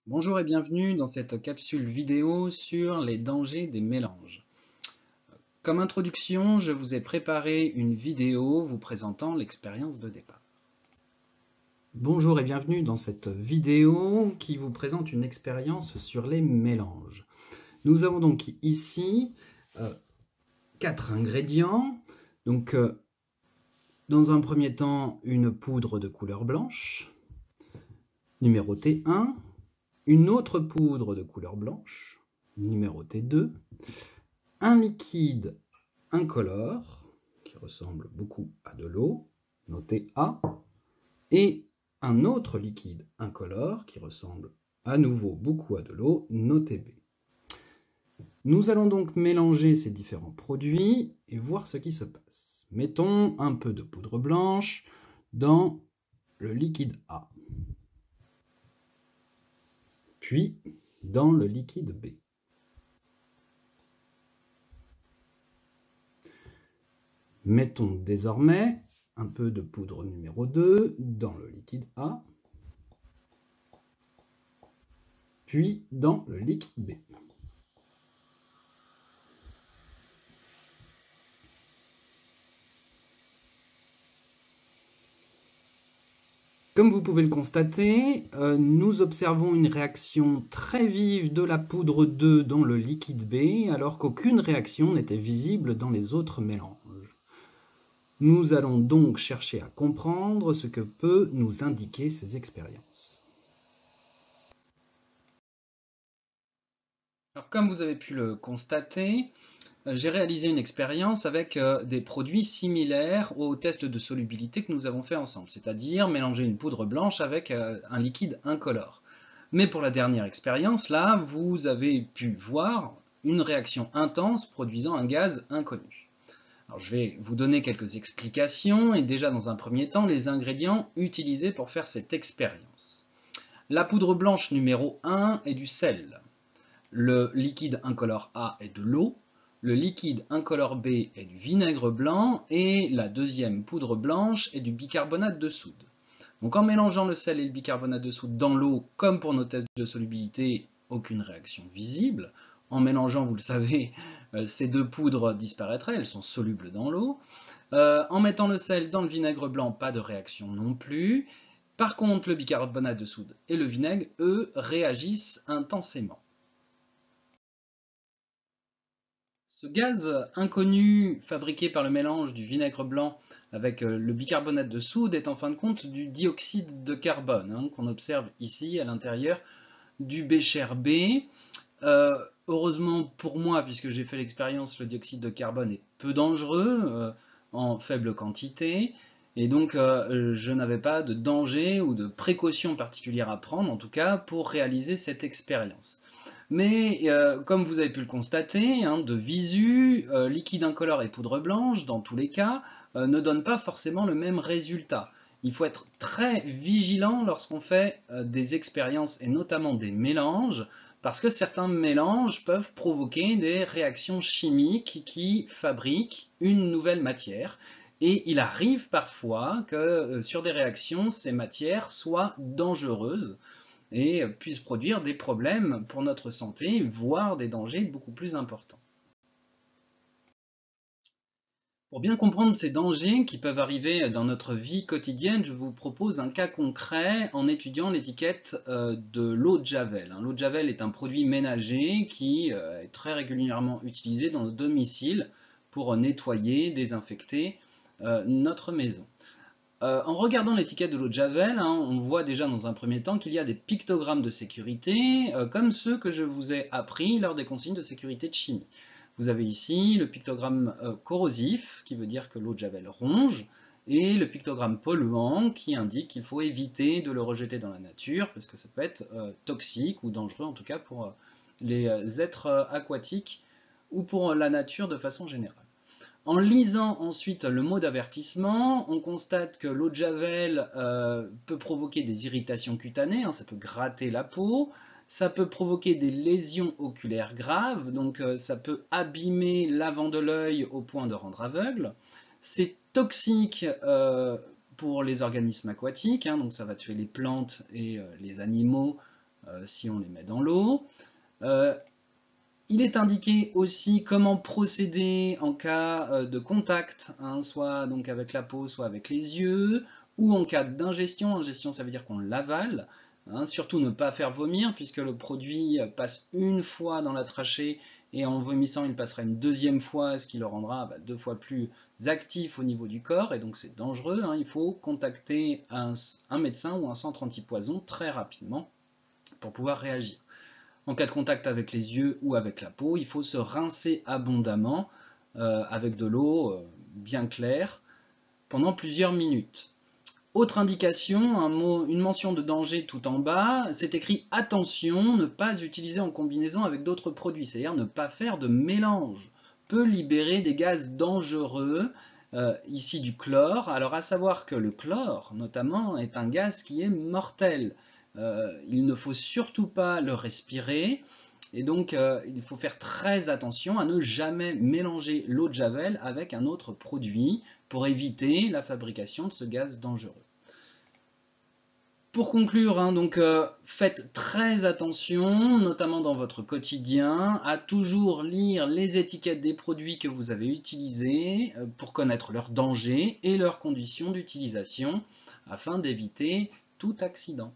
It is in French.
Bonjour et bienvenue dans cette capsule vidéo sur les dangers des mélanges. Comme introduction, je vous ai préparé une vidéo vous présentant l'expérience de départ. Bonjour et bienvenue dans cette vidéo qui vous présente une expérience sur les mélanges. Nous avons donc ici 4 ingrédients. Donc, dans un premier temps, une poudre de couleur blanche, numérotée 1. Une autre poudre de couleur blanche, numérotée 2, un liquide incolore, qui ressemble beaucoup à de l'eau, noté A, et un autre liquide incolore, qui ressemble à nouveau beaucoup à de l'eau, noté B. Nous allons donc mélanger ces différents produits et voir ce qui se passe. Mettons un peu de poudre blanche dans le liquide A. Puis dans le liquide B. Mettons désormais un peu de poudre numéro 2 dans le liquide A, puis dans le liquide B. Comme vous pouvez le constater, nous observons une réaction très vive de la poudre 2 dans le liquide B, alors qu'aucune réaction n'était visible dans les autres mélanges. Nous allons donc chercher à comprendre ce que peut nous indiquer ces expériences. Alors, comme vous avez pu le constater, j'ai réalisé une expérience avec des produits similaires au test de solubilité que nous avons fait ensemble, c'est-à-dire mélanger une poudre blanche avec un liquide incolore. Mais pour la dernière expérience, là, vous avez pu voir une réaction intense produisant un gaz inconnu. Alors, je vais vous donner quelques explications et déjà dans un premier temps, les ingrédients utilisés pour faire cette expérience. La poudre blanche numéro 1 est du sel. Le liquide incolore A est de l'eau. Le liquide incolore B est du vinaigre blanc et la deuxième poudre blanche est du bicarbonate de soude. Donc en mélangeant le sel et le bicarbonate de soude dans l'eau, comme pour nos tests de solubilité, aucune réaction visible. En mélangeant, vous le savez, ces deux poudres disparaîtraient, elles sont solubles dans l'eau. En mettant le sel dans le vinaigre blanc, pas de réaction non plus. Par contre, le bicarbonate de soude et le vinaigre, eux, réagissent intensément. Ce gaz inconnu fabriqué par le mélange du vinaigre blanc avec le bicarbonate de soude est en fin de compte du dioxyde de carbone qu'on observe ici à l'intérieur du bécher B. Heureusement pour moi, puisque j'ai fait l'expérience, le dioxyde de carbone est peu dangereux en faible quantité et donc je n'avais pas de danger ou de précaution particulière à prendre en tout cas pour réaliser cette expérience. Mais comme vous avez pu le constater, de visu, liquide incolore et poudre blanche, dans tous les cas, ne donnent pas forcément le même résultat. Il faut être très vigilant lorsqu'on fait des expériences et notamment des mélanges, parce que certains mélanges peuvent provoquer des réactions chimiques qui fabriquent une nouvelle matière. Et il arrive parfois que sur des réactions, ces matières soient dangereuses et puissent produire des problèmes pour notre santé, voire des dangers beaucoup plus importants. Pour bien comprendre ces dangers qui peuvent arriver dans notre vie quotidienne, je vous propose un cas concret en étudiant l'étiquette de l'eau de Javel. L'eau de Javel est un produit ménager qui est très régulièrement utilisé dans nos domiciles pour nettoyer, désinfecter notre maison. En regardant l'étiquette de l'eau de Javel, on voit déjà dans un premier temps qu'il y a des pictogrammes de sécurité, comme ceux que je vous ai appris lors des consignes de sécurité de chimie. Vous avez ici le pictogramme corrosif, qui veut dire que l'eau de Javel ronge, et le pictogramme polluant, qui indique qu'il faut éviter de le rejeter dans la nature, parce que ça peut être toxique ou dangereux, en tout cas pour les êtres aquatiques ou pour la nature de façon générale. En lisant ensuite le mot d'avertissement, on constate que l'eau de Javel peut provoquer des irritations cutanées, ça peut gratter la peau, ça peut provoquer des lésions oculaires graves, donc ça peut abîmer l'avant de l'œil au point de rendre aveugle. C'est toxique pour les organismes aquatiques, donc ça va tuer les plantes et les animaux si on les met dans l'eau. Il est indiqué aussi comment procéder en cas de contact, hein, soit donc avec la peau, soit avec les yeux, ou en cas d'ingestion. Ingestion, ça veut dire qu'on l'avale. Hein, surtout ne pas faire vomir, puisque le produit passe une fois dans la trachée, et en vomissant, il passera une deuxième fois, ce qui le rendra 2 fois plus actif au niveau du corps, et donc c'est dangereux. Hein, il faut contacter un médecin ou un centre antipoison très rapidement pour pouvoir réagir. En cas de contact avec les yeux ou avec la peau, il faut se rincer abondamment avec de l'eau bien claire pendant plusieurs minutes. Autre indication, une mention de danger tout en bas, c'est écrit « Attention, ne pas utiliser en combinaison avec d'autres produits », c'est-à-dire ne pas faire de mélange, peut libérer des gaz dangereux, ici du chlore. Alors à savoir que le chlore, notamment, est un gaz qui est mortel. Il ne faut surtout pas le respirer, et donc il faut faire très attention à ne jamais mélanger l'eau de Javel avec un autre produit pour éviter la fabrication de ce gaz dangereux. Pour conclure, hein, donc, faites très attention, notamment dans votre quotidien, à toujours lire les étiquettes des produits que vous avez utilisés pour connaître leurs dangers et leurs conditions d'utilisation afin d'éviter tout accident.